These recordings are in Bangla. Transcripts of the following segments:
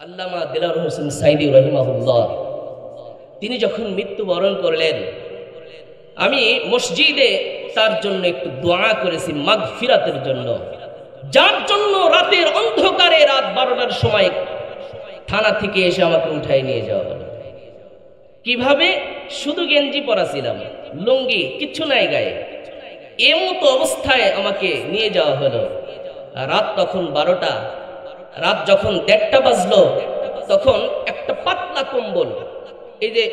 আল্লামা দেলাওয়ার হোসেন সাইদি রহিমাহুল্লাহ তিনি যখন মৃত্যুবরণ করলেন, আমি মসজিদে তার জন্য একটু দোয়া করেছি মাগফিরাতের জন্য, যার জন্য রাতের অন্ধকারে রাত 12টার সময় থানা থেকে এসে আমাকে উঠায় নিয়ে যাওয়া হলো। কিভাবে? শুধু গেঞ্জি পরা ছিলাম, লুঙ্গি কিচ্ছু নাই গায়ে, এমতো অবস্থায় আমাকে নিয়ে যাওয়া হলো। রাত তখন 12টা, রাত যখন 1:30 বাজলো তখন একটা পাতলা কম্বল, এই যে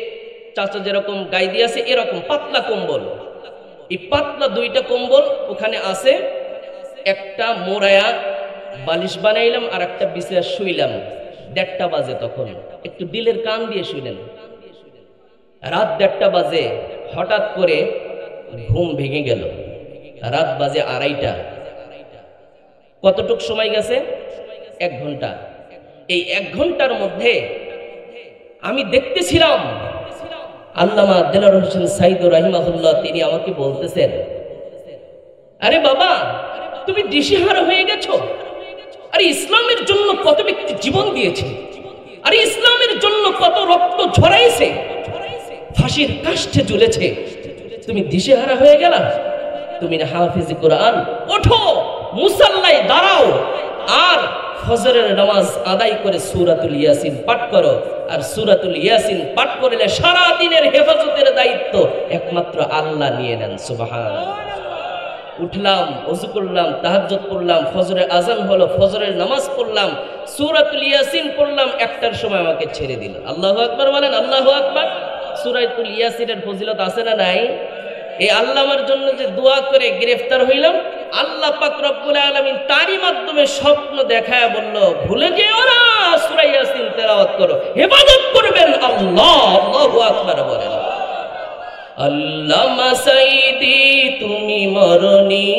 চাচা যেরকম গায়ে দিয়ে আছে এরকম পাতলা কম্বল, এই পাতলা 2টা কম্বল ওখানে আছে, একটা মোড়ায়া বালিশ বানাইলাম আর একটা বিছায়া শুইলাম। 1:30 বাজে তখন, একটু দিলের কান দিয়ে শুইলেন। রাত 1:30 বাজে হঠাৎ করে ঘুম ভেঙে গেল। রাত বাজে 2:30। কতটুক সময় গেছে? 1 ঘন্টা। এই 1 ঘন্টার মধ্যে আমি দেখতেছিলাম আল্লামা দেলাওয়ার হোসেন সাইদি রাহিমাহুল্লাহ তিনি আমাকে বলতেছেন, আরে বাবা তুমি দিশেহারা হয়ে গেছো। আরে ইসলামের জন্য কত ব্যক্তি জীবন দিয়েছে, আরে ইসলামের জন্য কত রক্ত ঝরাইছে, ফাঁসির কাষ্ঠে ঝুলেছে, তুমি দিশেহারা হয়ে গেলা। তুমি না হাফিজি কোরআন, ওঠো মুসাল্লায় দাঁড়াও আর ফজরের নামাজ আদায় করে সূরাতুল ইয়াসিন পাঠ করো। আর সূরাতুল ইয়াসিন পাঠ করলে সারা দিনের হেফাজতের দায়িত্ব একমাত্র আল্লাহ নিয়ে নেন। সুবহানাল্লাহ। উঠলাম, ওযু করলাম, তাহাজ্জুদ পড়লাম, ফজরের আজান হলো, ফজরের নামাজ পড়লাম, সূরাতুল ইয়াসিন পড়লাম। 1টার সময় আমাকে ছেড়ে দিল। আল্লাহু আকবার বলেন, আল্লাহু আকবার। সূরাতুল ইয়াসিনের ফজিলত আছে না নাই? এই আল্লাহর জন্য যে দোয়া করে গ্রেফতার হইলাম, আল্লাহ পাক রব্বুল আলামিন তারই মাধ্যমে স্বপ্ন দেখায় বলল, ভুলে যেও না সূরা ইয়াসিন তেলাওয়াত করো, ইবাদত করবেন আল্লাহ। আল্লাহু আকবার বলেন। আল্লামা সাইদি তুমি মরনি,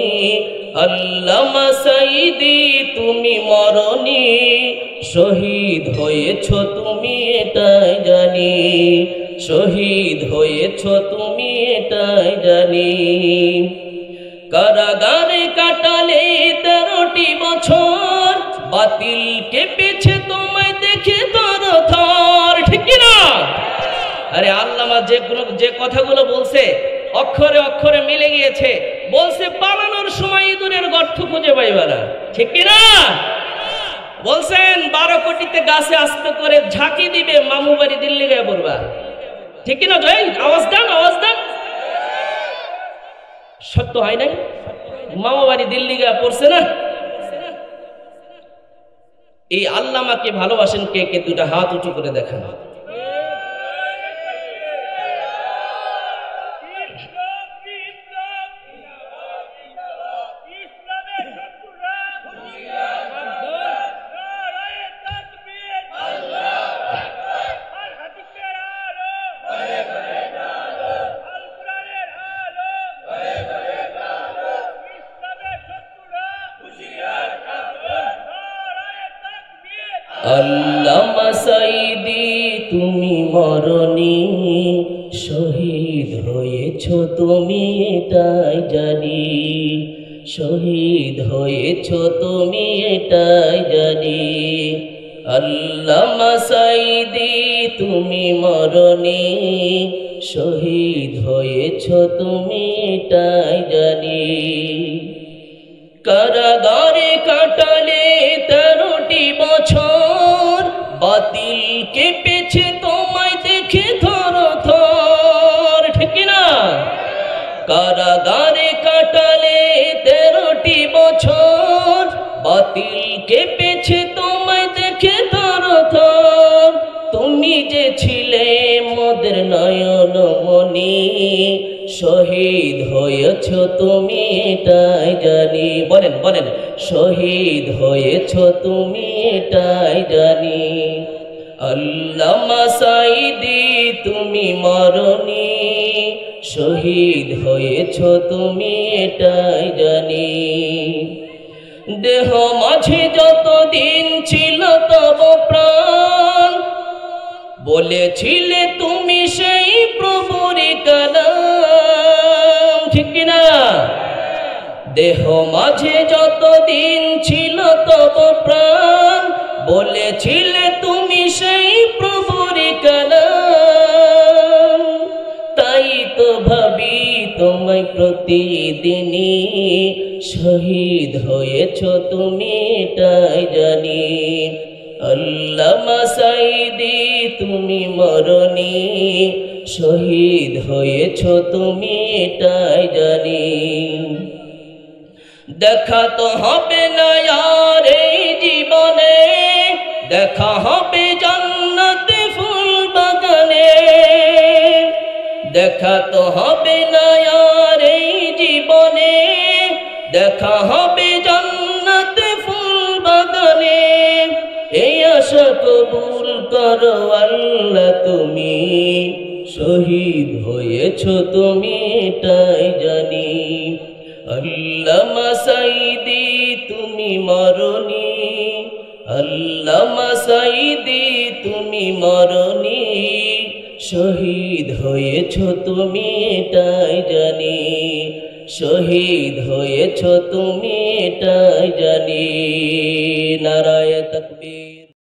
আল্লামা সাইদি তুমি মরনি, শহীদ হয়েছো তুমি এটাই জানি, শহীদ হয়েছো তুমি এটাই জানি। কারাগারে কাটালে 13টি বছর, বাতিল কেঁপেছে তোমায় দেখে থরথর। ঠিক না? আরে আল্লামা যে কথাগুলো বলছে অক্ষরে অক্ষরে মিলে গিয়েছে। বলছে পালানোর সময় ইঁদুরের গর্ত খুঁজে পাইবা না। ঠিক না? বলছেন 12 কোটিতে গাছে আস্তে করে ঝাঁকি দিবে, মামু বাড়ি দিল্লি গায়ে পড়বা। ঠিক না? আওয়াজ দেন, আওয়াজ দেন। সত্য হয় নাই? মামা বাড়ি দিল্লি গায়ে পড়ছে না? এই আল্লামাকে ভালোবাসেন কে কে? 2টা হাত উঁচু করে দেখান। আল্লামা সাইদি তুমি মরনি, শহীদ হয়েছো তুমি এটাই জানি, শহীদ হয়েছো তুমি এটাই জানি। আল্লামা সাইদি তুমি মরনি, শহীদ হয়েছো তুমি এটাই জানি। কারাগারে কাটালে 13টি বছর, বাতিল কেঁপেছে তোমায় দেখে থরথর। ঠিক না? কারাগারে কাটালে 13টি বছর, বাতিল কেঁপেছে তোমায় দেখে থরথর। তুমি যে ছিলে মোদের নয়নমণি, শহীদ হয়েছো তুমি এটাই জানি। বলেন বলেন, শহীদ হয়েছো তুমি এটাই জানি। আল্লামা সাইদি তুমি মরনি, শহীদ হয়েছো তুমি এটাই জানি। দেহ মাঝে যতদিন ছিল তব প্রাণ, বলেছিলে তুমি সেই প্রভুর কালাম। ঠিক না? দেহ মাঝে যতদিন ছিল তব প্রাণ, বলেছিলে তুমি সেই প্রভুর কালাম, তাই তো ভাবি তোমায় প্রতিদিনই শহীদ হয়েছ তুমি তাই জানি। আল্লামা সাঈদী তুমি মরণি, শহীদ হয়েছ তুমি তাই জানি। দেখা তো হবে না আর এই জীবনে, দেখা হবে জান্নাতে ফুল বাগানে। দেখা তো হবে না আর এই জীবনে, দেখা হবে জান্নাতে ফুল বাগানে। এই আশা কবুল করো আল্লাহ তুমি, শহীদ হয়েছ তুমি তাই জানি। আল্লামা সাঈদী তুমি মরণি, আল্লামা সাঈদী তুমি মরণি, শহীদ হয়েছ তুমি তাই জানি। শহীদ হয়েছ তুমি তাই জানি। নারায়ে তাকবীর।